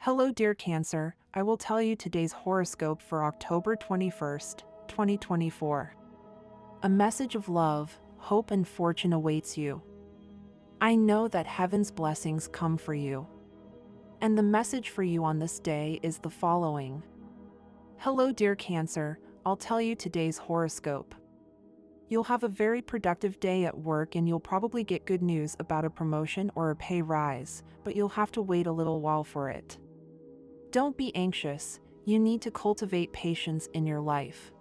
Hello, dear Cancer. I will tell you today's horoscope for October 21st, 2024. A message of love, hope, and fortune awaits you. I know that heaven's blessings come for you. And the message for you on this day is the following. Hello, dear Cancer. I'll tell you today's horoscope. You'll have a very productive day at work and you'll probably get good news about a promotion or a pay rise, but you'll have to wait a little while for it. Don't be anxious, you need to cultivate patience in your life.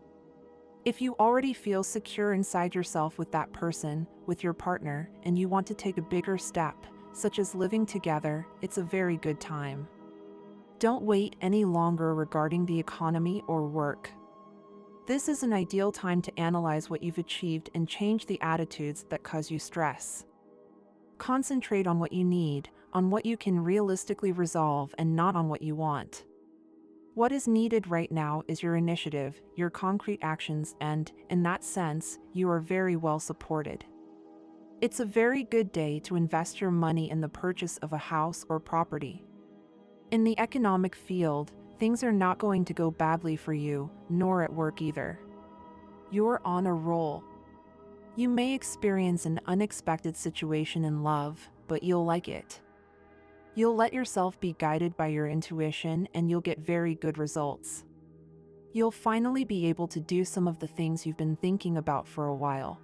If you already feel secure inside yourself with that person, with your partner, and you want to take a bigger step, such as living together, it's a very good time. Don't wait any longer regarding the economy or work. This is an ideal time to analyze what you've achieved and change the attitudes that cause you stress. Concentrate on what you need, on what you can realistically resolve, and not on what you want. What is needed right now is your initiative, your concrete actions, and, in that sense, you are very well supported. It's a very good day to invest your money in the purchase of a house or property. In the economic field, things are not going to go badly for you, nor at work either. You're on a roll. You may experience an unexpected situation in love, but you'll like it. You'll let yourself be guided by your intuition and you'll get very good results. You'll finally be able to do some of the things you've been thinking about for a while.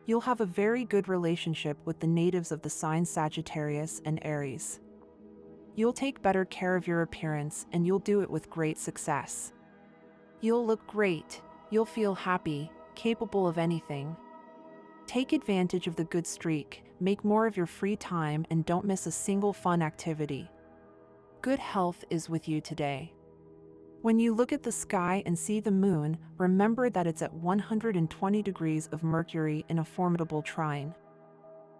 You'll have a very good relationship with the natives of the signs Sagittarius and Aries. You'll take better care of your appearance and you'll do it with great success. You'll look great, you'll feel happy, capable of anything. Take advantage of the good streak, make more of your free time, and don't miss a single fun activity. Good health is with you today. When you look at the sky and see the moon, remember that it's at 120 degrees of Mercury in a formidable trine.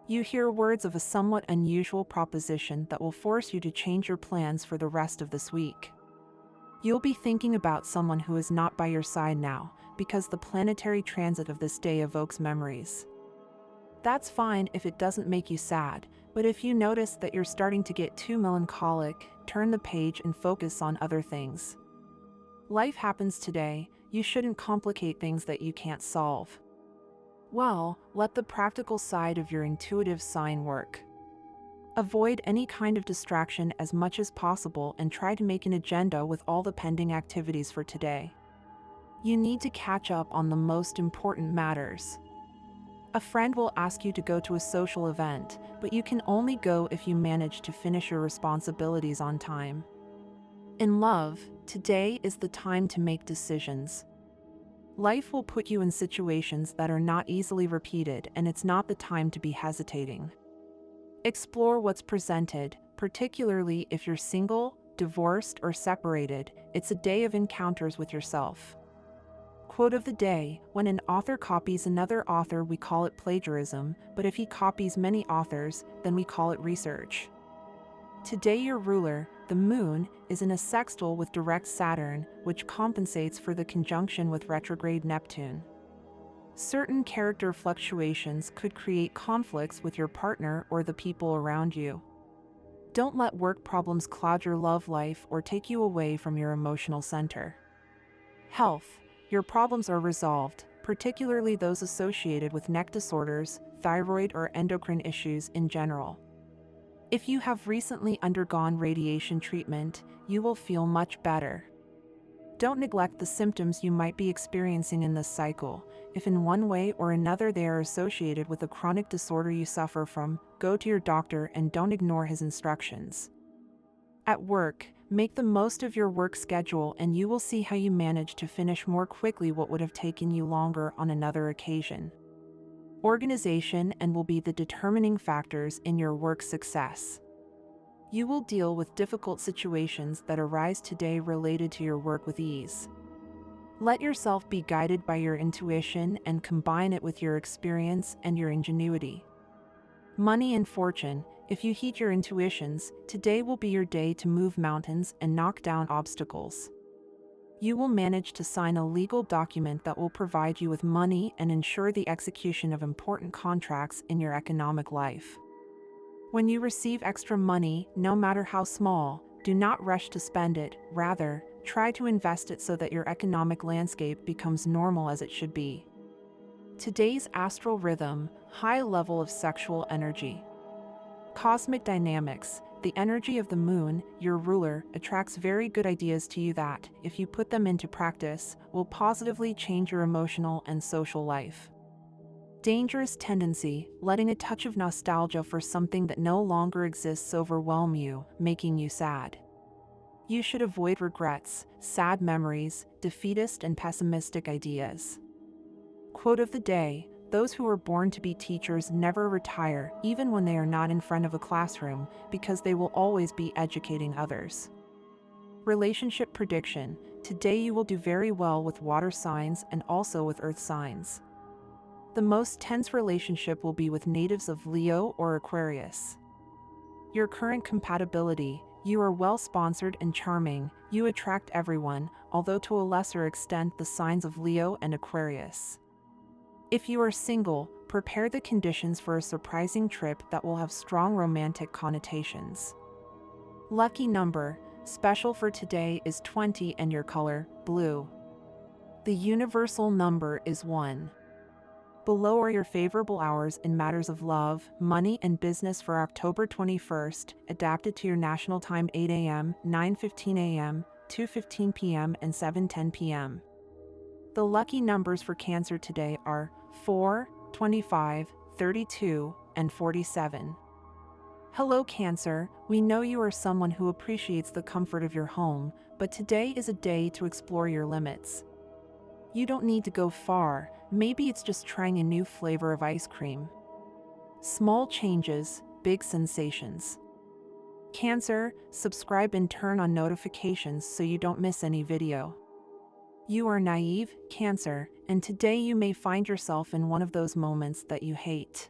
You hear words of a somewhat unusual proposition that will force you to change your plans for the rest of this week. You'll be thinking about someone who is not by your side now, because the planetary transit of this day evokes memories. That's fine if it doesn't make you sad, but if you notice that you're starting to get too melancholic, turn the page and focus on other things. Life happens today, you shouldn't complicate things that you can't solve. Well, let the practical side of your intuitive sign work. Avoid any kind of distraction as much as possible and try to make an agenda with all the pending activities for today. You need to catch up on the most important matters. A friend will ask you to go to a social event, but you can only go if you manage to finish your responsibilities on time. In love, today is the time to make decisions. Life will put you in situations that are not easily repeated, and it's not the time to be hesitating. Explore what's presented, particularly if you're single, divorced, or separated. It's a day of encounters with yourself. Quote of the day: when an author copies another author, we call it plagiarism, but if he copies many authors, then we call it research. Today your ruler, the moon, is in a sextile with direct Saturn, which compensates for the conjunction with retrograde Neptune. Certain character fluctuations could create conflicts with your partner or the people around you. Don't let work problems cloud your love life or take you away from your emotional center. Health. Your problems are resolved, particularly those associated with neck disorders, thyroid, or endocrine issues in general. If you have recently undergone radiation treatment, you will feel much better. Don't neglect the symptoms you might be experiencing in this cycle. If in one way or another they are associated with a chronic disorder you suffer from, go to your doctor and don't ignore his instructions. At work, make the most of your work schedule and you will see how you manage to finish more quickly what would have taken you longer on another occasion. Organization and will be the determining factors in your work success. You will deal with difficult situations that arise today related to your work with ease. Let yourself be guided by your intuition and combine it with your experience and your ingenuity. Money and fortune. If you heed your intuitions, today will be your day to move mountains and knock down obstacles. You will manage to sign a legal document that will provide you with money and ensure the execution of important contracts in your economic life. When you receive extra money, no matter how small, do not rush to spend it, rather, try to invest it so that your economic landscape becomes normal as it should be. Today's astral rhythm, high level of sexual energy. Cosmic dynamics, the energy of the moon, your ruler, attracts very good ideas to you that, if you put them into practice, will positively change your emotional and social life. Dangerous tendency, letting a touch of nostalgia for something that no longer exists overwhelm you, making you sad. You should avoid regrets, sad memories, defeatist and pessimistic ideas. Quote of the day: those who are born to be teachers never retire, even when they are not in front of a classroom, because they will always be educating others. Relationship prediction: today you will do very well with water signs and also with earth signs. The most tense relationship will be with natives of Leo or Aquarius. Your current compatibility: you are well sponsored and charming, you attract everyone, although to a lesser extent the signs of Leo and Aquarius. If you are single, prepare the conditions for a surprising trip that will have strong romantic connotations. Lucky number, special for today, is 20 and your color, blue. The universal number is 1. Below are your favorable hours in matters of love, money, and business for October 21st, adapted to your national time: 8 a.m., 9:15 a.m., 2:15 p.m., and 7:10 p.m. The lucky numbers for Cancer today are 4, 25, 32, and 47. Hello Cancer, we know you are someone who appreciates the comfort of your home, but today is a day to explore your limits. You don't need to go far, maybe it's just trying a new flavor of ice cream. Small changes, big sensations. Cancer, subscribe and turn on notifications so you don't miss any video. You are naive, Cancer, and today you may find yourself in one of those moments that you hate.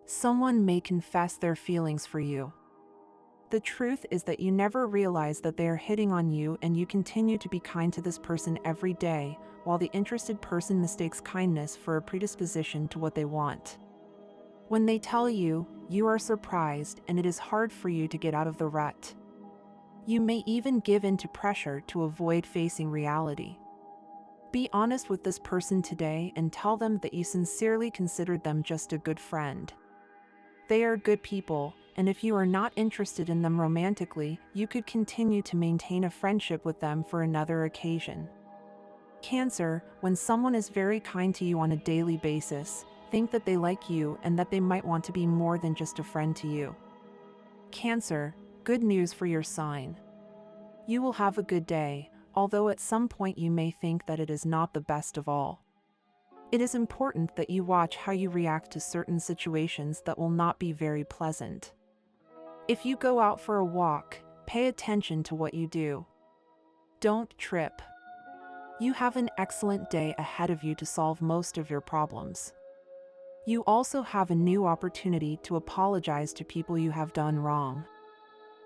Someone may confess their feelings for you. The truth is that you never realize that they are hitting on you, and you continue to be kind to this person every day, while the interested person mistakes kindness for a predisposition to what they want. When they tell you, you are surprised, and it is hard for you to get out of the rut. You may even give in to pressure to avoid facing reality. Be honest with this person today and tell them that you sincerely considered them just a good friend. They are good people, and if you are not interested in them romantically, you could continue to maintain a friendship with them for another occasion. Cancer, when someone is very kind to you on a daily basis, think that they like you and that they might want to be more than just a friend to you. Cancer, good news for your sign. You will have a good day, although at some point you may think that it is not the best of all. It is important that you watch how you react to certain situations that will not be very pleasant. If you go out for a walk, pay attention to what you do. Don't trip. You have an excellent day ahead of you to solve most of your problems. You also have a new opportunity to apologize to people you have done wrong.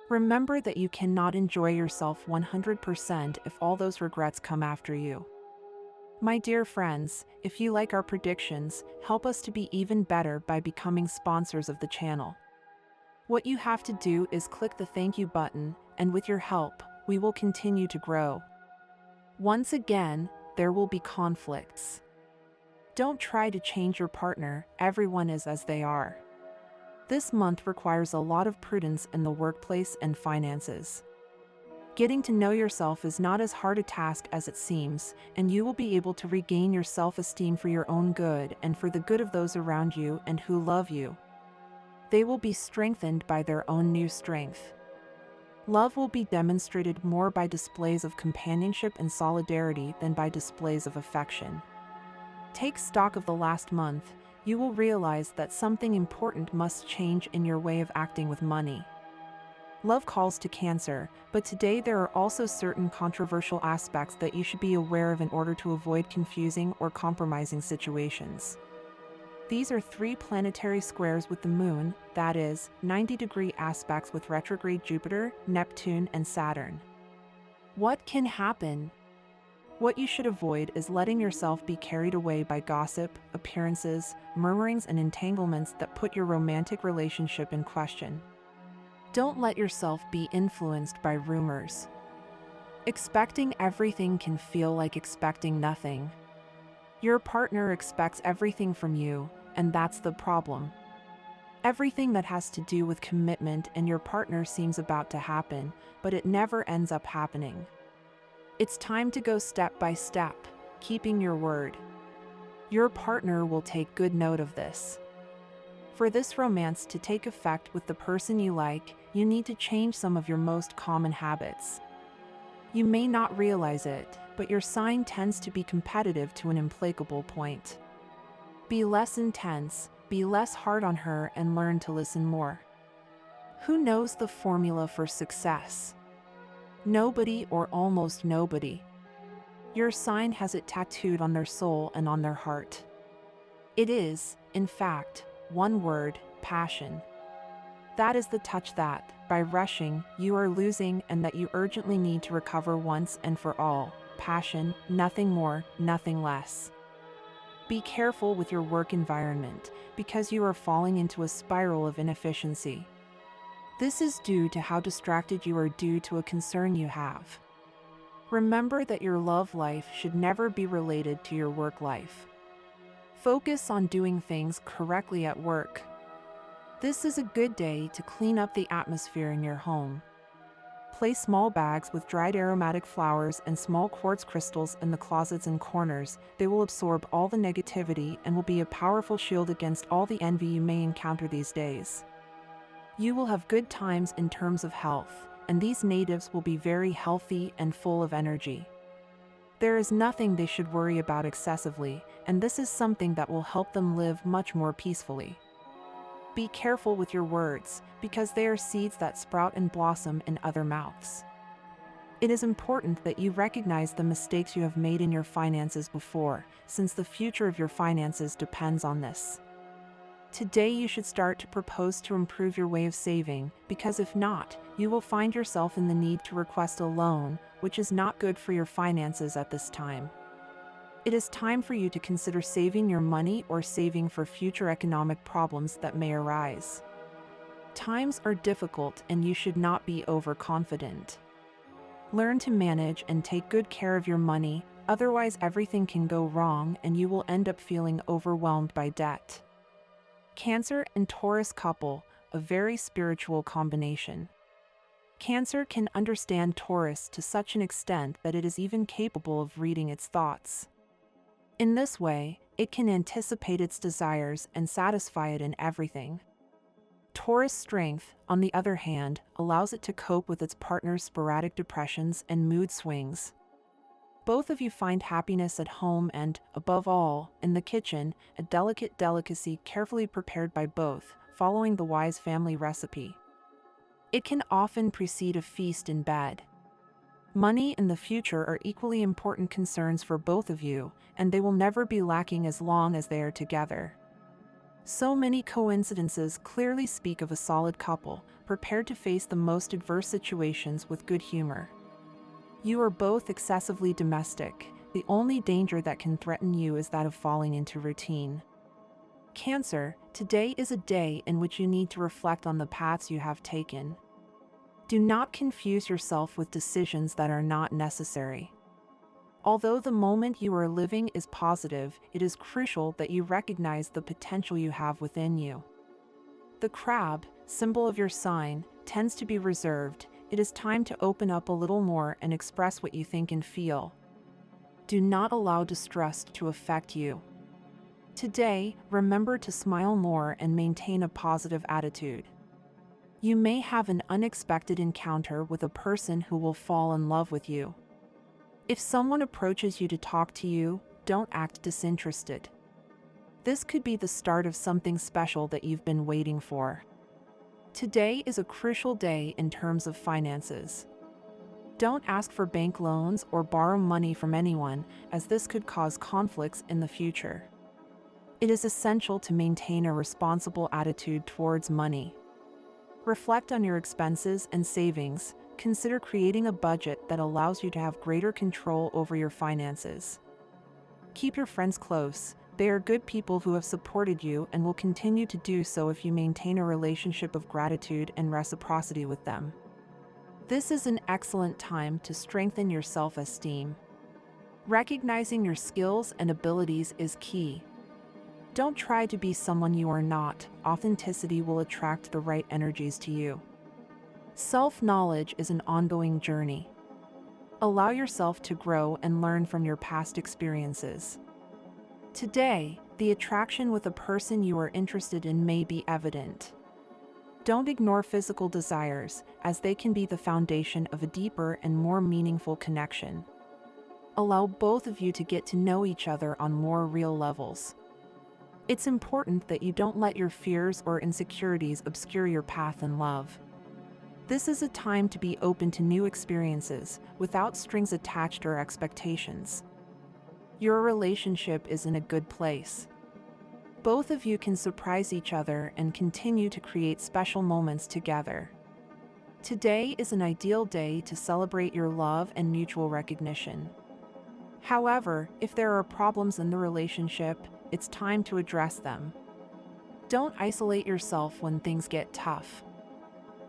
Remember that you cannot enjoy yourself 100% if all those regrets come after you. My dear friends, if you like our predictions, help us to be even better by becoming sponsors of the channel. What you have to do is click the thank you button, and with your help, we will continue to grow. Once again, there will be conflicts. Don't try to change your partner, everyone is as they are. This month requires a lot of prudence in the workplace and finances. Getting to know yourself is not as hard a task as it seems, and you will be able to regain your self-esteem for your own good and for the good of those around you and who love you. They will be strengthened by their own new strength. Love will be demonstrated more by displays of companionship and solidarity than by displays of affection. Take stock of the last month. You will realize that something important must change in your way of acting with money. Love calls to Cancer, but today there are also certain controversial aspects that you should be aware of in order to avoid confusing or compromising situations. These are 3 planetary squares with the Moon, that is, 90-degree aspects with retrograde Jupiter, Neptune, and Saturn. What can happen? What you should avoid is letting yourself be carried away by gossip, appearances, murmurings, and entanglements that put your romantic relationship in question. Don't let yourself be influenced by rumors. Expecting everything can feel like expecting nothing. Your partner expects everything from you, and that's the problem. Everything that has to do with commitment and your partner seems about to happen, but it never ends up happening. It's time to go step by step, keeping your word. Your partner will take good note of this. For this romance to take effect with the person you like, you need to change some of your most common habits. You may not realize it, but your sign tends to be competitive to an implacable point. Be less intense, be less hard on her, and learn to listen more. Who knows the formula for success? Nobody, or almost nobody. Your sign has it tattooed on their soul and on their heart. It is, in fact, one word: passion. That is the touch that, by rushing, you are losing and that you urgently need to recover once and for all. Passion, nothing more, nothing less. Be careful with your work environment, because you are falling into a spiral of inefficiency. This is due to how distracted you are due to a concern you have. Remember that your love life should never be related to your work life. Focus on doing things correctly at work. This is a good day to clean up the atmosphere in your home. Place small bags with dried aromatic flowers and small quartz crystals in the closets and corners. They will absorb all the negativity and will be a powerful shield against all the envy you may encounter these days. You will have good times in terms of health, and these natives will be very healthy and full of energy. There is nothing they should worry about excessively, and this is something that will help them live much more peacefully. Be careful with your words, because they are seeds that sprout and blossom in other mouths. It is important that you recognize the mistakes you have made in your finances before, since the future of your finances depends on this. Today you should start to propose to improve your way of saving, because if not, you will find yourself in the need to request a loan, which is not good for your finances at this time. It is time for you to consider saving your money or saving for future economic problems that may arise. Times are difficult and you should not be overconfident. Learn to manage and take good care of your money, otherwise everything can go wrong and you will end up feeling overwhelmed by debt. Cancer and Taurus couple, a very spiritual combination. Cancer can understand Taurus to such an extent that it is even capable of reading its thoughts. In this way, it can anticipate its desires and satisfy it in everything. Taurus strength, on the other hand, allows it to cope with its partner's sporadic depressions and mood swings. Both of you find happiness at home and, above all, in the kitchen, a delicate delicacy carefully prepared by both, following the wise family recipe. It can often precede a feast in bed. Money and the future are equally important concerns for both of you, and they will never be lacking as long as they are together. So many coincidences clearly speak of a solid couple, prepared to face the most adverse situations with good humor. You are both excessively domestic. The only danger that can threaten you is that of falling into routine. Cancer, today is a day in which you need to reflect on the paths you have taken. Do not confuse yourself with decisions that are not necessary. Although the moment you are living is positive, it is crucial that you recognize the potential you have within you. The crab, symbol of your sign, tends to be reserved. It is time to open up a little more and express what you think and feel. Do not allow distrust to affect you. Today, remember to smile more and maintain a positive attitude. You may have an unexpected encounter with a person who will fall in love with you. If someone approaches you to talk to you, don't act disinterested. This could be the start of something special that you've been waiting for. Today is a crucial day in terms of finances. Don't ask for bank loans or borrow money from anyone, as this could cause conflicts in the future. It is essential to maintain a responsible attitude towards money. Reflect on your expenses and savings. Consider creating a budget that allows you to have greater control over your finances. Keep your friends close, They are good people who have supported you and will continue to do so if you maintain a relationship of gratitude and reciprocity with them. This is an excellent time to strengthen your self-esteem. Recognizing your skills and abilities is key. Don't try to be someone you are not. Authenticity will attract the right energies to you. Self-knowledge is an ongoing journey. Allow yourself to grow and learn from your past experiences. Today, the attraction with a person you are interested in may be evident. Don't ignore physical desires, as they can be the foundation of a deeper and more meaningful connection. Allow both of you to get to know each other on more real levels. It's important that you don't let your fears or insecurities obscure your path in love. This is a time to be open to new experiences, without strings attached or expectations. Your relationship is in a good place. Both of you can surprise each other and continue to create special moments together. Today is an ideal day to celebrate your love and mutual recognition. However, if there are problems in the relationship, it's time to address them. Don't isolate yourself when things get tough.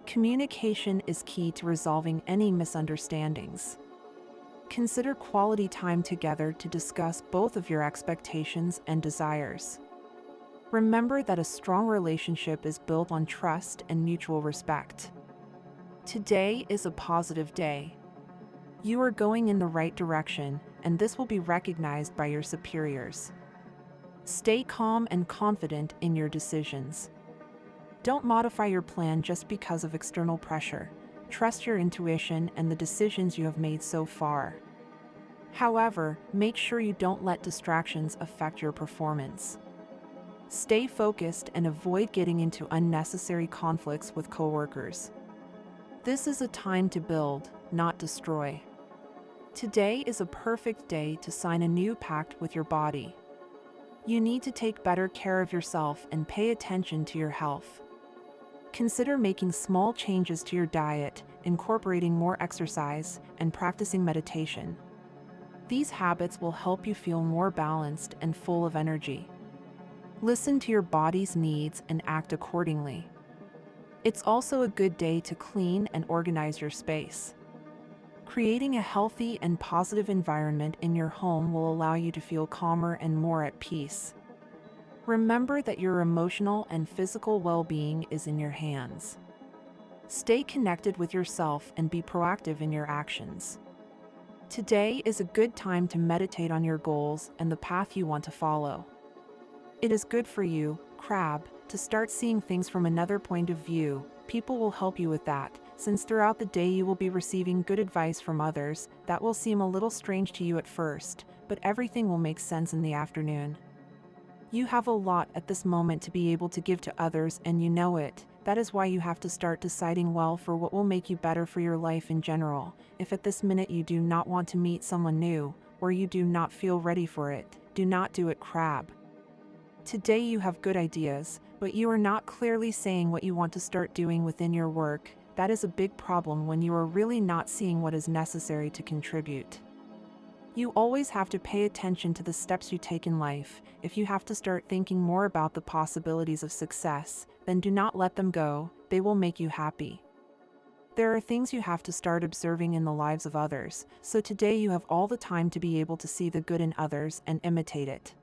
Communication is key to resolving any misunderstandings. Consider quality time together to discuss both of your expectations and desires. Remember that a strong relationship is built on trust and mutual respect. Today is a positive day. You are going in the right direction, and this will be recognized by your superiors. Stay calm and confident in your decisions. Don't modify your plan just because of external pressure. Trust your intuition and the decisions you have made so far. However, make sure you don't let distractions affect your performance. Stay focused and avoid getting into unnecessary conflicts with coworkers. This is a time to build, not destroy. Today is a perfect day to sign a new pact with your body. You need to take better care of yourself and pay attention to your health. Consider making small changes to your diet, incorporating more exercise, and practicing meditation. These habits will help you feel more balanced and full of energy. Listen to your body's needs and act accordingly. It's also a good day to clean and organize your space. Creating a healthy and positive environment in your home will allow you to feel calmer and more at peace. Remember that your emotional and physical well-being is in your hands. Stay connected with yourself and be proactive in your actions. Today is a good time to meditate on your goals and the path you want to follow. It is good for you, Crab, to start seeing things from another point of view. People will help you with that, since throughout the day you will be receiving good advice from others that will seem a little strange to you at first, but everything will make sense in the afternoon. You have a lot at this moment to be able to give to others, and you know it. That is why you have to start deciding well for what will make you better for your life in general. If at this minute you do not want to meet someone new, or you do not feel ready for it, do not do it, Crab. Today you have good ideas, but you are not clearly saying what you want to start doing within your work. That is a big problem when you are really not seeing what is necessary to contribute. You always have to pay attention to the steps you take in life. If you have to start thinking more about the possibilities of success, then do not let them go. They will make you happy. There are things you have to start observing in the lives of others, so today you have all the time to be able to see the good in others and imitate it.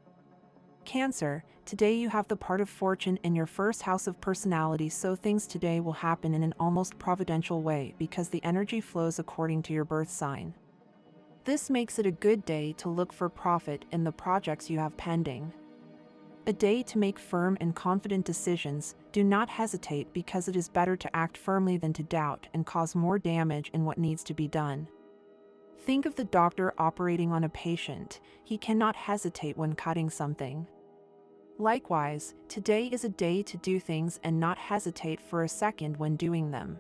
Cancer, today you have the part of fortune in your first house of personality, so things today will happen in an almost providential way because the energy flows according to your birth sign. This makes it a good day to look for profit in the projects you have pending. A day to make firm and confident decisions. Do not hesitate, because it is better to act firmly than to doubt and cause more damage in what needs to be done. Think of the doctor operating on a patient. He cannot hesitate when cutting something. Likewise, today is a day to do things and not hesitate for a second when doing them.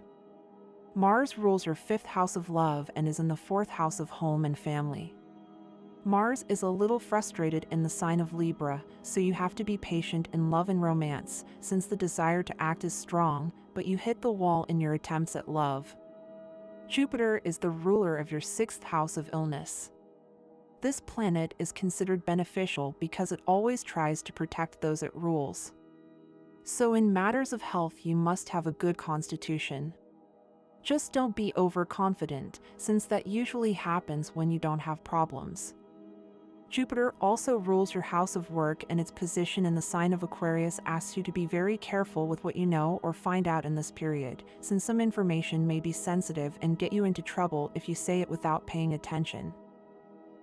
Mars rules your 5th house of love and is in the 4th house of home and family. Mars is a little frustrated in the sign of Libra, so you have to be patient in love and romance, since the desire to act is strong, but you hit the wall in your attempts at love. Jupiter is the ruler of your 6th house of illness. This planet is considered beneficial because it always tries to protect those it rules. So in matters of health, you must have a good constitution. Just don't be overconfident, since that usually happens when you don't have problems. Jupiter also rules your house of work, and its position in the sign of Aquarius asks you to be very careful with what you know or find out in this period, since some information may be sensitive and get you into trouble if you say it without paying attention.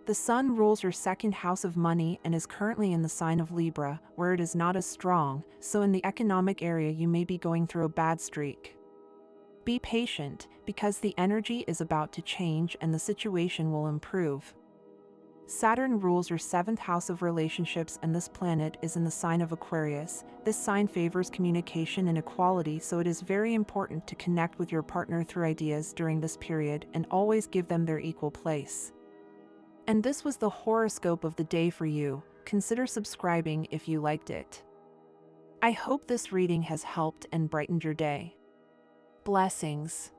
The Sun rules your second house of money and is currently in the sign of Libra, where it is not as strong, so in the economic area you may be going through a bad streak. Be patient, because the energy is about to change and the situation will improve. Saturn rules your seventh house of relationships, and this planet is in the sign of Aquarius. This sign favors communication and equality, so it is very important to connect with your partner through ideas during this period and always give them their equal place. And this was the horoscope of the day for you. Consider subscribing if you liked it. I hope this reading has helped and brightened your day. Blessings.